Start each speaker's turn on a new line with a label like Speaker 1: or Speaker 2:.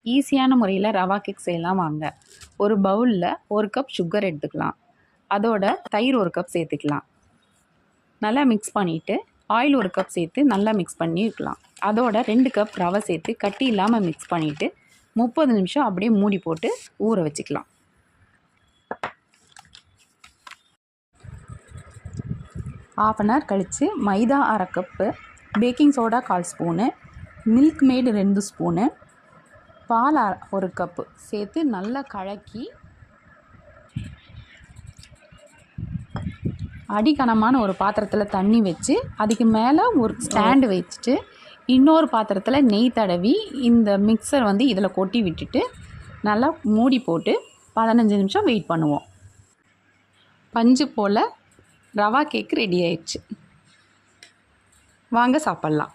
Speaker 1: ஈஸியான முறையில் ரவா கேக் செய்யலாம் வாங்க. ஒரு பவுலில் 1 கப் சுகர் எடுத்துக்கலாம். அதோட தயிர் 1 கப் சேர்த்துக்கலாம். நல்லா மிக்ஸ் பண்ணிவிட்டு ஆயில் 1 கப் சேர்த்து நல்லா மிக்ஸ் பண்ணிக்கலாம். அதோட 2 கப் ரவை சேர்த்து கட்டி இல்லாமல் மிக்ஸ் பண்ணிவிட்டு 30 நிமிஷம் அப்படியே மூடி போட்டு ஊற வச்சுக்கலாம். ½ அன் ஹவர் கழித்து maida 1/2 cup, baking soda 1/4 spoon, Milkmaid 2 spoon, பால் 1 கப்பு சேர்த்து நல்லா கலக்கி அடிக்கனமான ஒரு பாத்திரத்தில் தண்ணி வச்சு அதுக்கு மேலே ஒரு ஸ்டாண்டு வச்சுட்டு இன்னொரு பாத்திரத்தில் நெய் தடவி இந்த மிக்சர் இதில் கொட்டி விட்டுட்டு நல்லா மூடி போட்டு 15 நிமிஷம் வெயிட் பண்ணுவோம். பஞ்சு போல் ரவா கேக் ரெடி ஆயிடுச்சு. வாங்க சாப்பிட்லாம்.